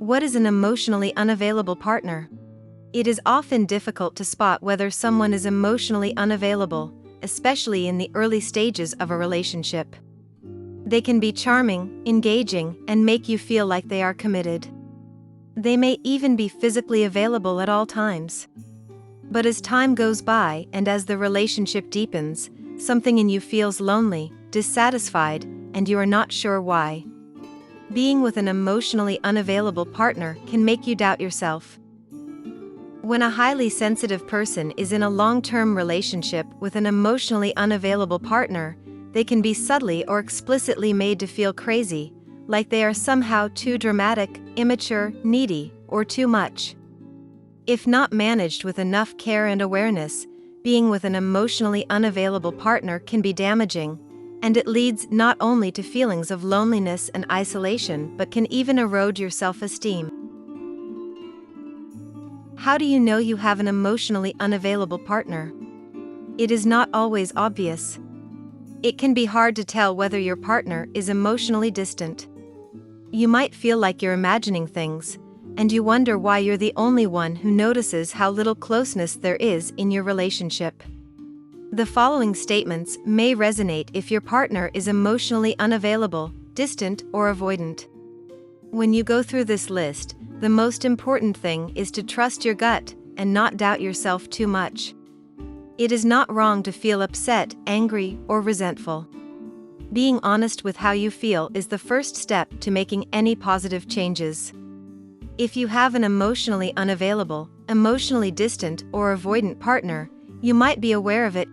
What is an emotionally unavailable partner? It is often difficult to spot whether someone is emotionally unavailable, especially in the early stages of a relationship. They can be charming, engaging, and make you feel like they are committed. They may even be physically available at all times. But as time goes by and as the relationship deepens, something in you feels lonely, dissatisfied, and you are not sure why. Being with an emotionally unavailable partner can make you doubt yourself. When a highly sensitive person is in a long-term relationship with an emotionally unavailable partner, they can be subtly or explicitly made to feel crazy, like they are somehow too dramatic, immature, needy, or too much. If not managed with enough care and awareness, being with an emotionally unavailable partner can be damaging, and it leads not only to feelings of loneliness and isolation but can even erode your self-esteem. How do you know you have an emotionally unavailable partner? It is not always obvious. It can be hard to tell whether your partner is emotionally distant. You might feel like you're imagining things, and you wonder why you're the only one who notices how little closeness there is in your relationship. The following statements may resonate if your partner is emotionally unavailable, distant, or avoidant. When you go through this list, the most important thing is to trust your gut and not doubt yourself too much. It is not wrong to feel upset, angry, or resentful. Being honest with how you feel is the first step to making any positive changes. If you have an emotionally unavailable, emotionally distant, or avoidant partner, you might be aware of it.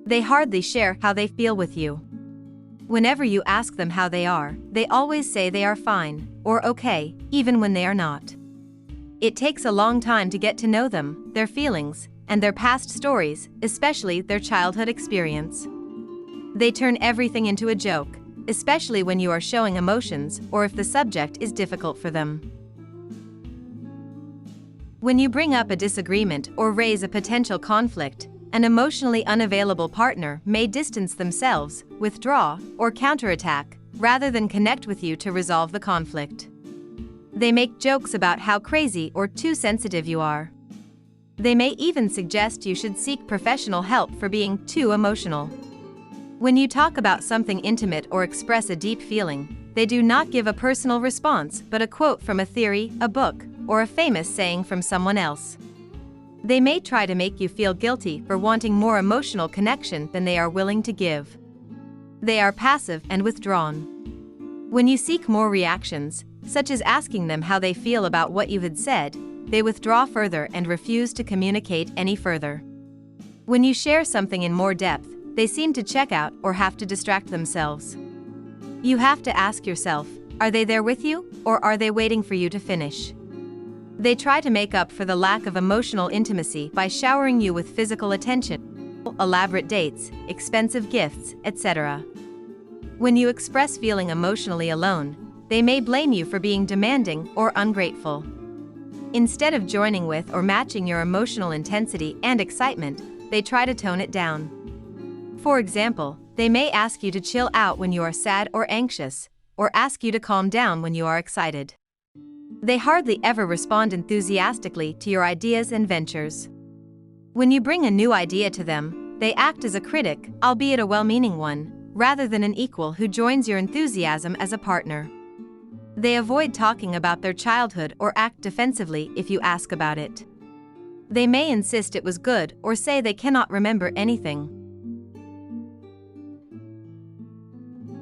They hardly share how they feel with you. Whenever you ask them how they are, they always say they are fine, or okay, even when they are not. It takes a long time to get to know them, their feelings, and their past stories, especially their childhood experience. They turn everything into a joke, especially when you are showing emotions or if the subject is difficult for them. When you bring up a disagreement or raise a potential conflict, an emotionally unavailable partner may distance themselves, withdraw, or counterattack, rather than connect with you to resolve the conflict. They make jokes about how crazy or too sensitive you are. They may even suggest you should seek professional help for being too emotional. When you talk about something intimate or express a deep feeling, they do not give a personal response but a quote from a theory, a book, or a famous saying from someone else. They may try to make you feel guilty for wanting more emotional connection than they are willing to give. They are passive and withdrawn. When you seek more reactions, such as asking them how they feel about what you had said, they withdraw further and refuse to communicate any further. When you share something in more depth, they seem to check out or have to distract themselves. You have to ask yourself, are they there with you, or are they waiting for you to finish? They try to make up for the lack of emotional intimacy by showering you with physical attention, elaborate dates, expensive gifts, etc. When you express feeling emotionally alone, they may blame you for being demanding or ungrateful. Instead of joining with or matching your emotional intensity and excitement, they try to tone it down. For example, they may ask you to chill out when you are sad or anxious, or ask you to calm down when you are excited. They hardly ever respond enthusiastically to your ideas and ventures. When you bring a new idea to them, they act as a critic, albeit a well-meaning one, rather than an equal who joins your enthusiasm as a partner. They avoid talking about their childhood or act defensively if you ask about it. They may insist it was good or say they cannot remember anything.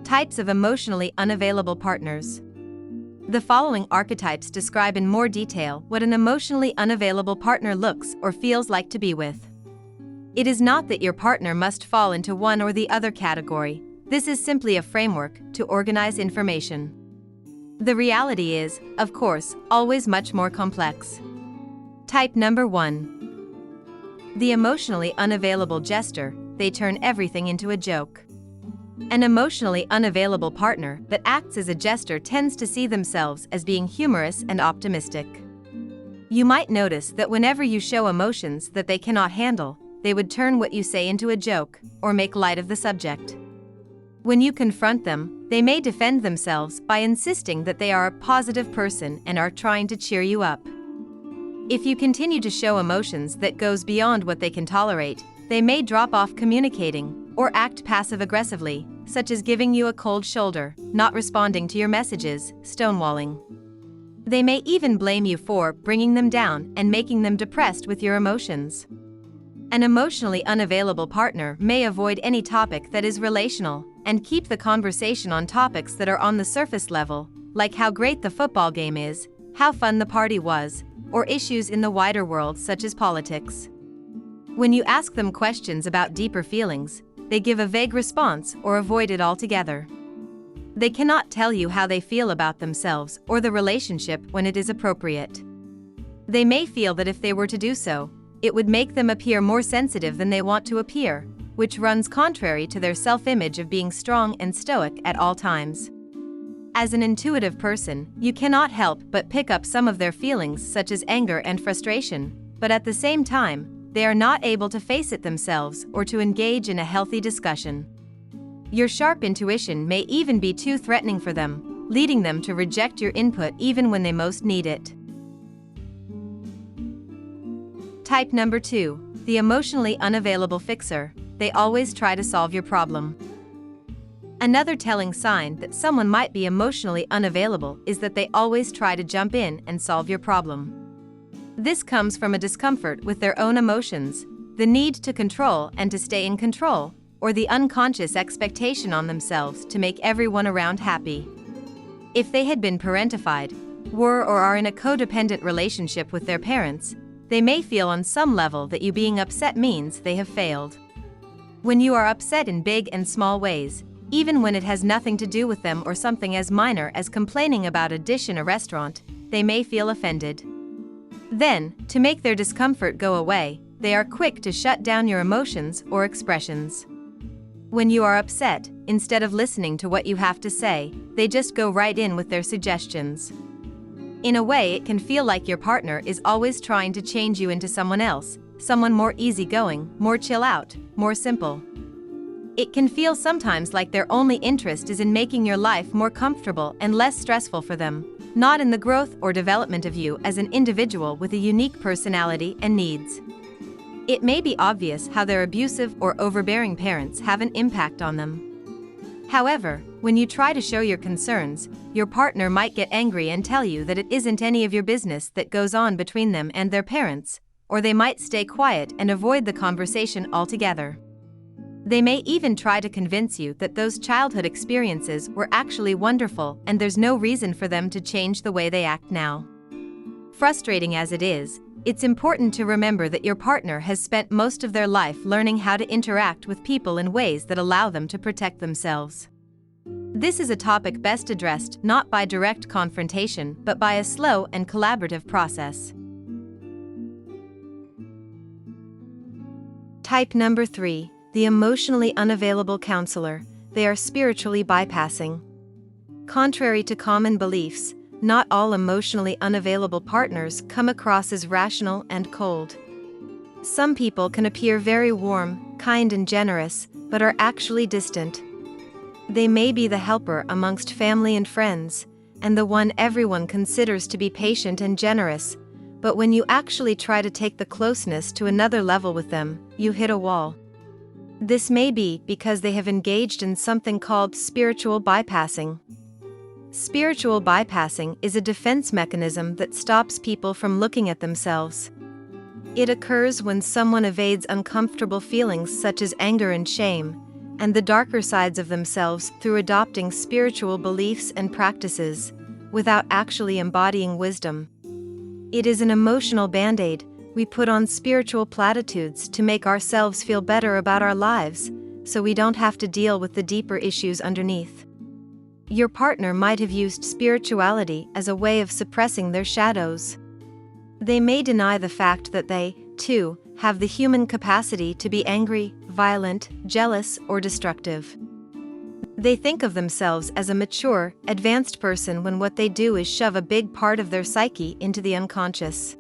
Types of emotionally unavailable partners. The following archetypes describe in more detail what an emotionally unavailable partner looks or feels like to be with. It is not that your partner must fall into one or the other category. This is simply a framework to organize information. The reality is, of course, always much more complex. Type number 1. The emotionally unavailable jester. They turn everything into a joke. An emotionally unavailable partner that acts as a jester tends to see themselves as being humorous and optimistic. You might notice that whenever you show emotions that they cannot handle, they would turn what you say into a joke or make light of the subject. When you confront them, They may defend themselves by insisting that they are a positive person and are trying to cheer you up. If you continue to show emotions that goes beyond what they can tolerate, they may drop off communicating or act passive-aggressively, such as giving you a cold shoulder, not responding to your messages, stonewalling. They may even blame you for bringing them down and making them depressed with your emotions. An emotionally unavailable partner may avoid any topic that is relational and keep the conversation on topics that are on the surface level, like how great the football game is, how fun the party was, or issues in the wider world such as politics. When you ask them questions about deeper feelings, they give a vague response or avoid it altogether. They cannot tell you how they feel about themselves or the relationship when it is appropriate. They may feel that if they were to do so, it would make them appear more sensitive than they want to appear, which runs contrary to their self-image of being strong and stoic at all times. As an intuitive person, you cannot help but pick up some of their feelings such as anger and frustration, but at the same time, they are not able to face it themselves or to engage in a healthy discussion. Your sharp intuition may even be too threatening for them, leading them to reject your input even when they most need it. Type number 2, the emotionally unavailable fixer. They always try to solve your problem. Another telling sign that someone might be emotionally unavailable is that they always try to jump in and solve your problem. This comes from a discomfort with their own emotions, the need to control and to stay in control, or the unconscious expectation on themselves to make everyone around happy. If they had been parentified, were or are in a codependent relationship with their parents, they may feel on some level that you being upset means they have failed. When you are upset in big and small ways, even when it has nothing to do with them or something as minor as complaining about a dish in a restaurant, they may feel offended. Then, to make their discomfort go away, they are quick to shut down your emotions or expressions. When you are upset, instead of listening to what you have to say, they just go right in with their suggestions. In a way, it can feel like your partner is always trying to change you into someone else, someone more easygoing, more chill out, more simple. It can feel sometimes like their only interest is in making your life more comfortable and less stressful for them, not in the growth or development of you as an individual with a unique personality and needs. It may be obvious how their abusive or overbearing parents have an impact on them. However, when you try to show your concerns, your partner might get angry and tell you that it isn't any of your business that goes on between them and their parents, or they might stay quiet and avoid the conversation altogether. They may even try to convince you that those childhood experiences were actually wonderful and there's no reason for them to change the way they act now. Frustrating as it is, it's important to remember that your partner has spent most of their life learning how to interact with people in ways that allow them to protect themselves. This is a topic best addressed not by direct confrontation but by a slow and collaborative process. Type number 3. The emotionally unavailable counselor. They are spiritually bypassing. Contrary to common beliefs, not all emotionally unavailable partners come across as rational and cold. Some people can appear very warm, kind and generous, but are actually distant. They may be the helper amongst family and friends, and the one everyone considers to be patient and generous, but when you actually try to take the closeness to another level with them, you hit a wall. This may be because they have engaged in something called spiritual bypassing. Spiritual bypassing is a defense mechanism that stops people from looking at themselves. It occurs when someone evades uncomfortable feelings such as anger and shame, and the darker sides of themselves through adopting spiritual beliefs and practices, without actually embodying wisdom. It is an emotional band-aid. We put on spiritual platitudes to make ourselves feel better about our lives, so we don't have to deal with the deeper issues underneath. Your partner might have used spirituality as a way of suppressing their shadows. They may deny the fact that they, too, have the human capacity to be angry, violent, jealous, or destructive. They think of themselves as a mature, advanced person when what they do is shove a big part of their psyche into the unconscious.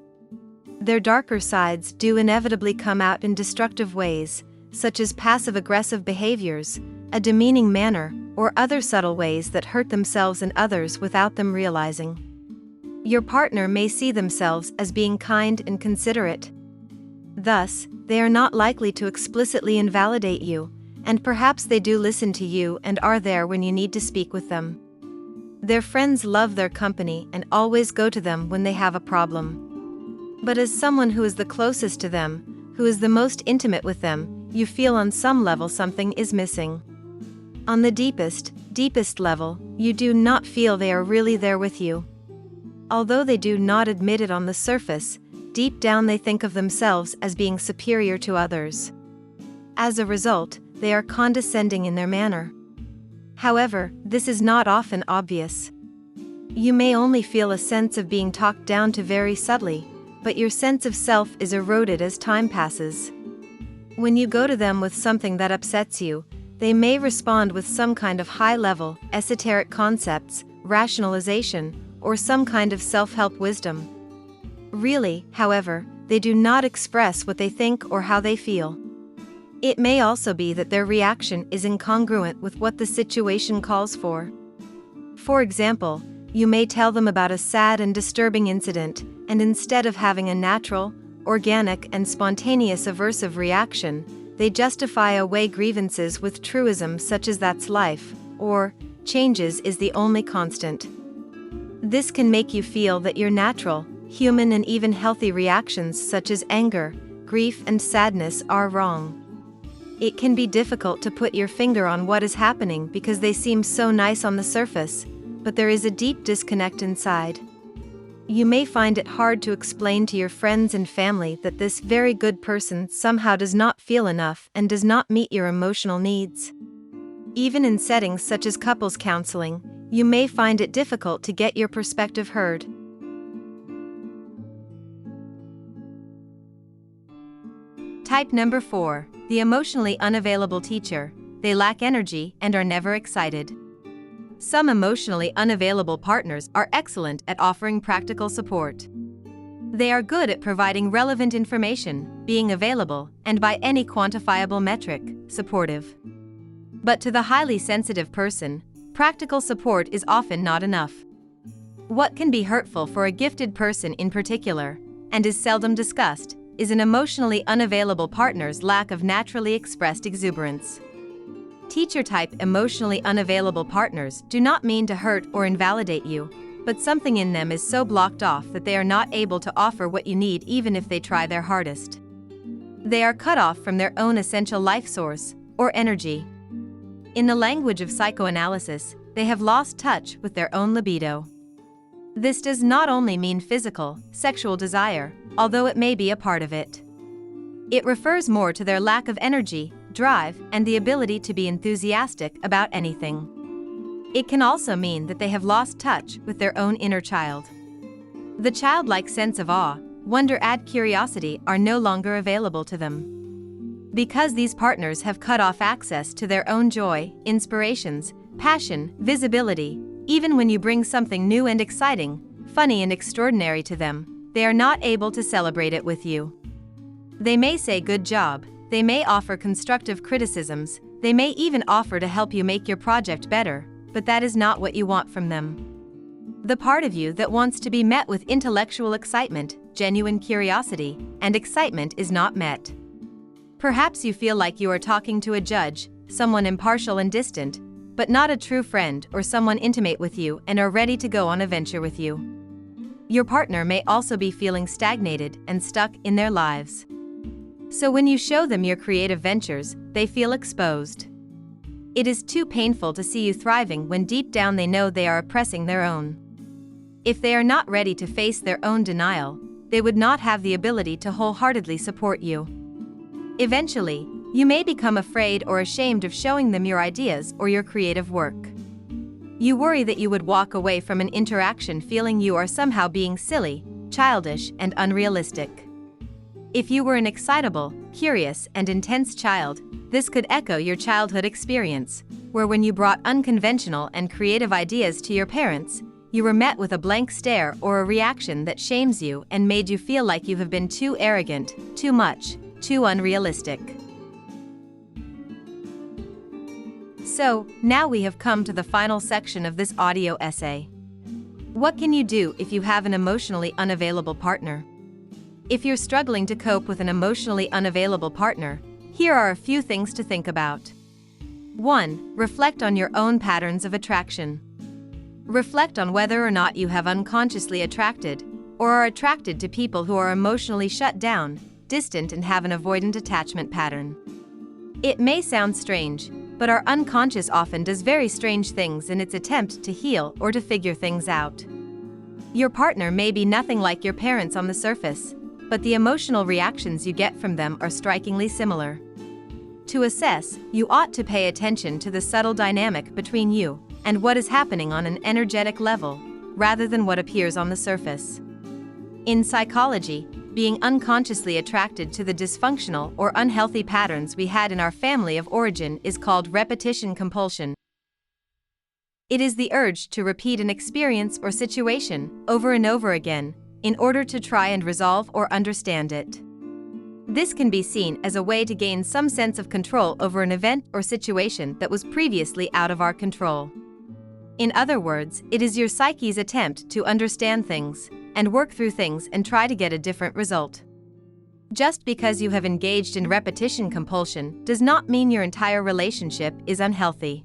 Their darker sides do inevitably come out in destructive ways, such as passive-aggressive behaviors, a demeaning manner, or other subtle ways that hurt themselves and others without them realizing. Your partner may see themselves as being kind and considerate. Thus, they are not likely to explicitly invalidate you, and perhaps they do listen to you and are there when you need to speak with them. Their friends love their company and always go to them when they have a problem. But as someone who is the closest to them, who is the most intimate with them, you feel on some level something is missing. On the deepest level, you do not feel they are really there with you. Although they do not admit it on the surface, deep down they think of themselves as being superior to others. As a result, they are condescending in their manner. However, this is not often obvious. You may only feel a sense of being talked down to very subtly, but your sense of self is eroded as time passes. When you go to them with something that upsets you, they may respond with some kind of high-level, esoteric concepts, rationalization, or some kind of self-help wisdom. Really, however, they do not express what they think or how they feel. It may also be that their reaction is incongruent with what the situation calls for. For example, you may tell them about a sad and disturbing incident, and instead of having a natural, organic and spontaneous aversive reaction, they justify away grievances with truisms such as "that's life," or "changes is the only constant." This can make you feel that your natural, human and even healthy reactions such as anger, grief and sadness are wrong. It can be difficult to put your finger on what is happening because they seem so nice on the surface, but there is a deep disconnect inside. You may find it hard to explain to your friends and family that this very good person somehow does not feel enough and does not meet your emotional needs. Even in settings such as couples counseling, you may find it difficult to get your perspective heard. Type number 4, the emotionally unavailable teacher. They lack energy and are never excited. Some emotionally unavailable partners are excellent at offering practical support. They are good at providing relevant information, being available, and by any quantifiable metric, supportive. But to the highly sensitive person, practical support is often not enough. What can be hurtful for a gifted person in particular, and is seldom discussed, is an emotionally unavailable partner's lack of naturally expressed exuberance. Teacher-type emotionally unavailable partners do not mean to hurt or invalidate you, but something in them is so blocked off that they are not able to offer what you need even if they try their hardest. They are cut off from their own essential life source, or energy. In the language of psychoanalysis, they have lost touch with their own libido. This does not only mean physical, sexual desire, although it may be a part of it. It refers more to their lack of energy, drive, and the ability to be enthusiastic about anything. It can also mean that they have lost touch with their own inner child. The childlike sense of awe, wonder and curiosity are no longer available to them. Because these partners have cut off access to their own joy, inspirations, passion, visibility, even when you bring something new and exciting, funny and extraordinary to them, they are not able to celebrate it with you. They may say "good job," they may offer constructive criticisms, they may even offer to help you make your project better, but that is not what you want from them. The part of you that wants to be met with intellectual excitement, genuine curiosity, and excitement is not met. Perhaps you feel like you are talking to a judge, someone impartial and distant, but not a true friend or someone intimate with you and are ready to go on a venture with you. Your partner may also be feeling stagnated and stuck in their lives. So when you show them your creative ventures, they feel exposed. It is too painful to see you thriving when deep down they know they are oppressing their own. If they are not ready to face their own denial, they would not have the ability to wholeheartedly support you. Eventually, you may become afraid or ashamed of showing them your ideas or your creative work. You worry that you would walk away from an interaction feeling you are somehow being silly, childish, and unrealistic. If you were an excitable, curious, and intense child, this could echo your childhood experience, where when you brought unconventional and creative ideas to your parents, you were met with a blank stare or a reaction that shames you and made you feel like you have been too arrogant, too much, too unrealistic. So, now we have come to the final section of this audio essay. What can you do if you have an emotionally unavailable partner? If you're struggling to cope with an emotionally unavailable partner, here are a few things to think about. 1. Reflect on your own patterns of attraction. Reflect on whether or not you have unconsciously attracted, or are attracted to people who are emotionally shut down, distant, and have an avoidant attachment pattern. It may sound strange, but our unconscious often does very strange things in its attempt to heal or to figure things out. Your partner may be nothing like your parents on the surface, but the emotional reactions you get from them are strikingly similar. To assess, you ought to pay attention to the subtle dynamic between you and what is happening on an energetic level, rather than what appears on the surface. In psychology, being unconsciously attracted to the dysfunctional or unhealthy patterns we had in our family of origin is called repetition compulsion. It is the urge to repeat an experience or situation over and over again in order to try and resolve or understand it. This can be seen as a way to gain some sense of control over an event or situation that was previously out of our control. In other words, it is your psyche's attempt to understand things and work through things and try to get a different result. Just because you have engaged in repetition compulsion does not mean your entire relationship is unhealthy.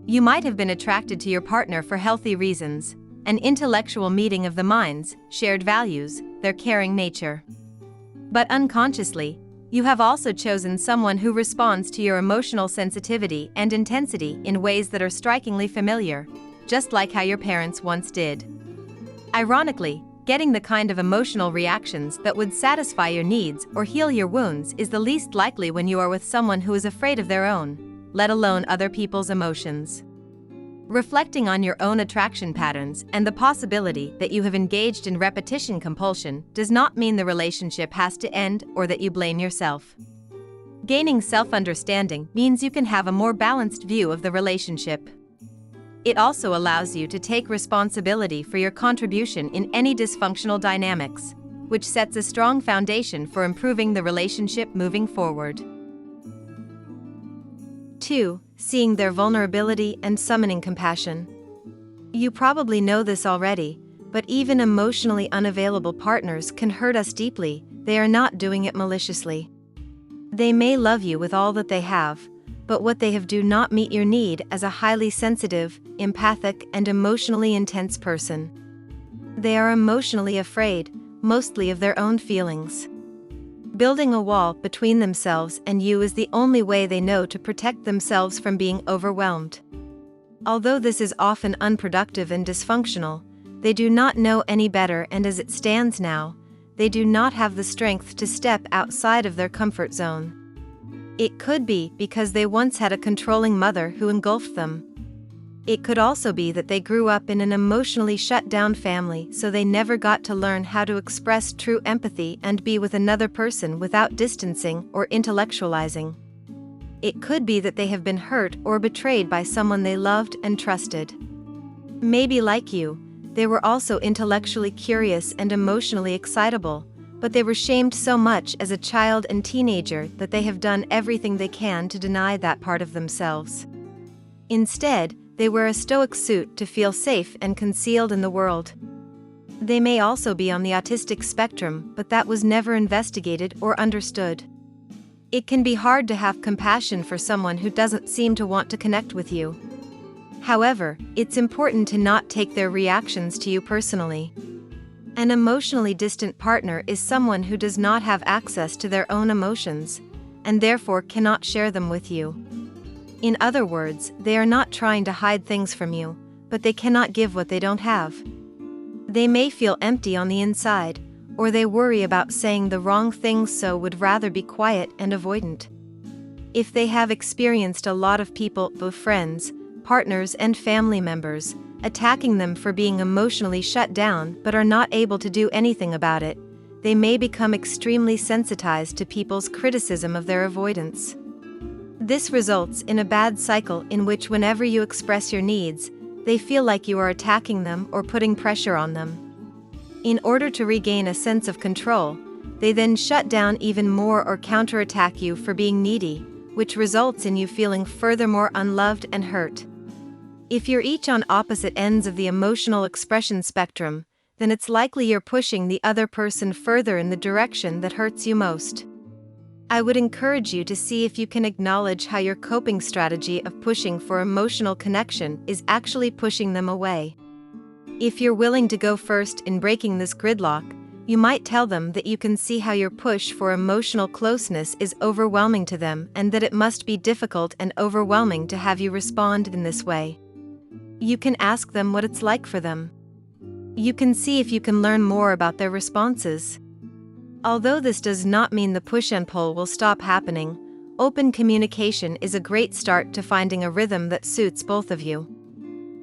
You might have been attracted to your partner for healthy reasons, an intellectual meeting of the minds, shared values, their caring nature. But unconsciously, you have also chosen someone who responds to your emotional sensitivity and intensity in ways that are strikingly familiar, just like how your parents once did. Ironically, getting the kind of emotional reactions that would satisfy your needs or heal your wounds is the least likely when you are with someone who is afraid of their own, let alone other people's emotions. Reflecting on your own attraction patterns and the possibility that you have engaged in repetition compulsion does not mean the relationship has to end or that you blame yourself. Gaining self-understanding means you can have a more balanced view of the relationship. It also allows you to take responsibility for your contribution in any dysfunctional dynamics, which sets a strong foundation for improving the relationship moving forward. 2. Seeing their vulnerability and summoning compassion. You probably know this already, but even emotionally unavailable partners can hurt us deeply. They are not doing it maliciously. They may love you with all that they have, but what they have do not meet your need as a highly sensitive, empathic, and emotionally intense person. They are emotionally afraid, mostly of their own feelings. Building a wall between themselves and you is the only way they know to protect themselves from being overwhelmed. Although this is often unproductive and dysfunctional, they do not know any better, and as it stands now, they do not have the strength to step outside of their comfort zone. It could be because they once had a controlling mother who engulfed them. It could also be that they grew up in an emotionally shut-down family, so they never got to learn how to express true empathy and be with another person without distancing or intellectualizing. It could be that they have been hurt or betrayed by someone they loved and trusted. Maybe like you, they were also intellectually curious and emotionally excitable, but they were shamed so much as a child and teenager that they have done everything they can to deny that part of themselves. Instead, they wear a stoic suit to feel safe and concealed in the world. They may also be on the autistic spectrum, but that was never investigated or understood. It can be hard to have compassion for someone who doesn't seem to want to connect with you. However, it's important to not take their reactions to you personally. An emotionally distant partner is someone who does not have access to their own emotions, and therefore cannot share them with you. In other words, they are not trying to hide things from you, but they cannot give what they don't have. They may feel empty on the inside, or they worry about saying the wrong things, so would rather be quiet and avoidant. If they have experienced a lot of people, both friends, partners, and family members, attacking them for being emotionally shut down but are not able to do anything about it, they may become extremely sensitized to people's criticism of their avoidance. This results in a bad cycle in which whenever you express your needs, they feel like you are attacking them or putting pressure on them. In order to regain a sense of control, they then shut down even more or counterattack you for being needy, which results in you feeling furthermore unloved and hurt. If you're each on opposite ends of the emotional expression spectrum, then it's likely you're pushing the other person further in the direction that hurts you most. I would encourage you to see if you can acknowledge how your coping strategy of pushing for emotional connection is actually pushing them away. If you're willing to go first in breaking this gridlock, you might tell them that you can see how your push for emotional closeness is overwhelming to them and that it must be difficult and overwhelming to have you respond in this way. You can ask them what it's like for them. You can see if you can learn more about their responses. Although this does not mean the push and pull will stop happening, open communication is a great start to finding a rhythm that suits both of you.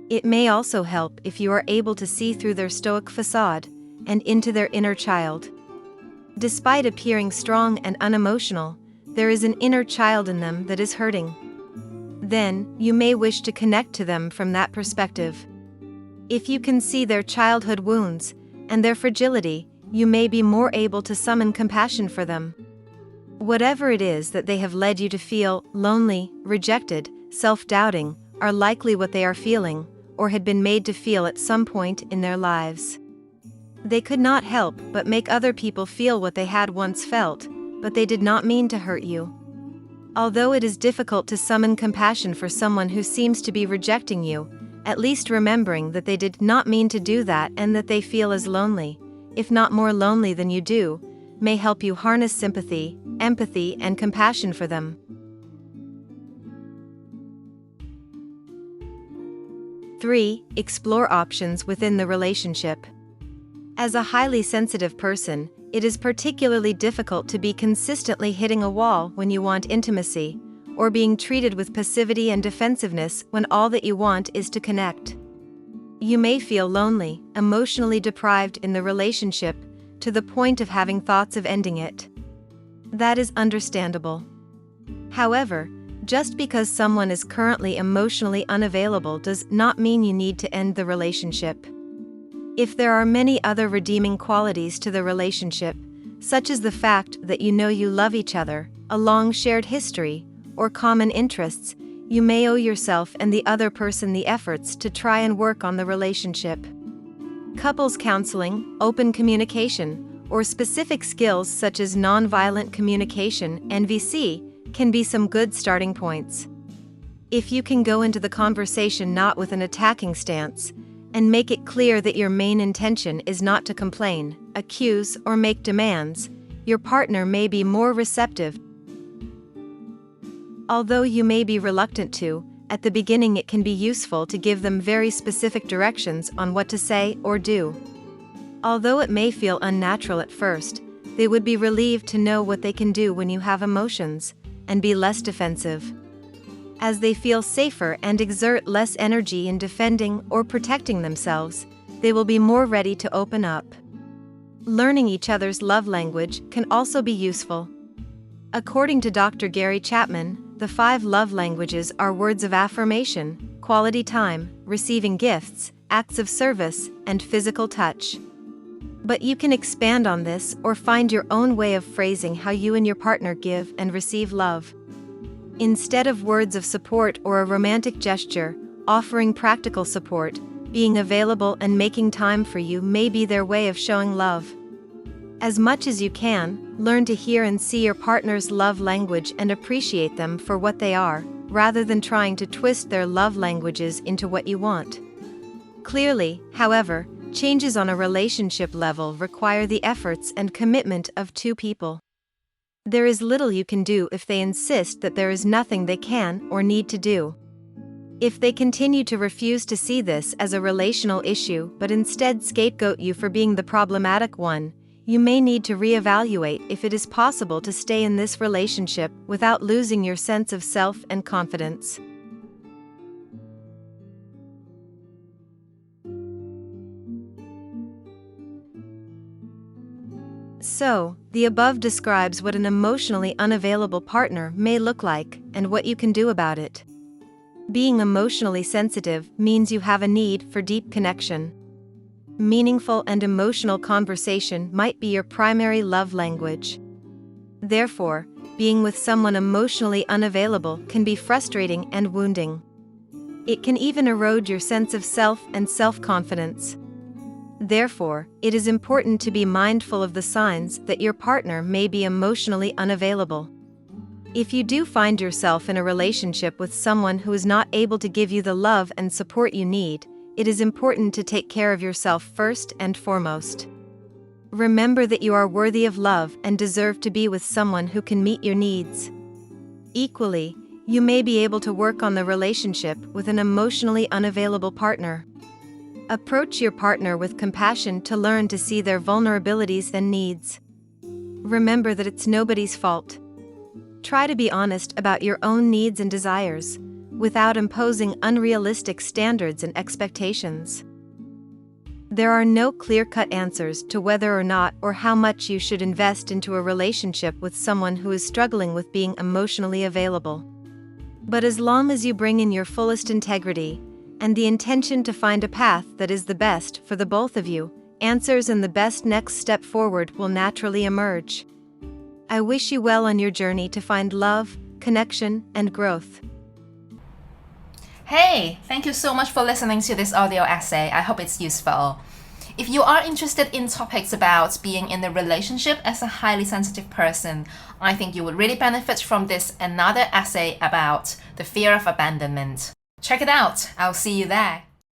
It may also help if you are able to see through their stoic facade and into their inner child. Despite appearing strong and unemotional, there is an inner child in them that is hurting. Then, you may wish to connect to them from that perspective. If you can see their childhood wounds and their fragility, you may be more able to summon compassion for them. Whatever it is that they have led you to feel lonely, rejected, self-doubting, are likely what they are feeling, or had been made to feel at some point in their lives. They could not help but make other people feel what they had once felt, but they did not mean to hurt you. Although it is difficult to summon compassion for someone who seems to be rejecting you, at least remembering that they did not mean to do that and that they feel as lonely, if not more lonely than you do, may help you harness sympathy, empathy, and compassion for them. 3. Explore options within the relationship. As a highly sensitive person, it is particularly difficult to be consistently hitting a wall when you want intimacy, or being treated with passivity and defensiveness when all that you want is to connect. You may feel lonely, emotionally deprived in the relationship, to the point of having thoughts of ending it. That is understandable. However, just because someone is currently emotionally unavailable does not mean you need to end the relationship. If there are many other redeeming qualities to the relationship, such as the fact that you know you love each other, a long shared history, or common interests, you may owe yourself and the other person the efforts to try and work on the relationship. Couples counseling, open communication, or specific skills such as nonviolent communication (NVC) can be some good starting points. If you can go into the conversation not with an attacking stance, and make it clear that your main intention is not to complain, accuse, or make demands, your partner may be more receptive. Although you may be reluctant to, at the beginning it can be useful to give them very specific directions on what to say or do. Although it may feel unnatural at first, they would be relieved to know what they can do when you have emotions, and be less defensive. As they feel safer and exert less energy in defending or protecting themselves, they will be more ready to open up. Learning each other's love language can also be useful. According to Dr. Gary Chapman, the 5 love languages are words of affirmation, quality time, receiving gifts, acts of service, and physical touch. But you can expand on this or find your own way of phrasing how you and your partner give and receive love. Instead of words of support or a romantic gesture, offering practical support, being available and making time for you may be their way of showing love. As much as you can, learn to hear and see your partner's love language and appreciate them for what they are, rather than trying to twist their love languages into what you want. Clearly, however, changes on a relationship level require the efforts and commitment of 2 people. There is little you can do if they insist that there is nothing they can or need to do. If they continue to refuse to see this as a relational issue but instead scapegoat you for being the problematic one, you may need to reevaluate if it is possible to stay in this relationship without losing your sense of self and confidence. So, the above describes what an emotionally unavailable partner may look like and what you can do about it. Being emotionally sensitive means you have a need for deep connection. Meaningful and emotional conversation might be your primary love language. Therefore, being with someone emotionally unavailable can be frustrating and wounding. It can even erode your sense of self and self-confidence. Therefore, it is important to be mindful of the signs that your partner may be emotionally unavailable. If you do find yourself in a relationship with someone who is not able to give you the love and support you need, it is important to take care of yourself first and foremost. Remember that you are worthy of love and deserve to be with someone who can meet your needs. Equally, you may be able to work on the relationship with an emotionally unavailable partner. Approach your partner with compassion to learn to see their vulnerabilities and needs. Remember that it's nobody's fault. Try to be honest about your own needs and desires, without imposing unrealistic standards and expectations. There are no clear-cut answers to whether or not or how much you should invest into a relationship with someone who is struggling with being emotionally available. But as long as you bring in your fullest integrity, and the intention to find a path that is the best for the both of you, answers and the best next step forward will naturally emerge. I wish you well on your journey to find love, connection, and growth. Hey, thank you so much for listening to this audio essay. I hope it's useful. If you are interested in topics about being in a relationship as a highly sensitive person, I think you would really benefit from this another essay about the fear of abandonment. Check it out. I'll see you there.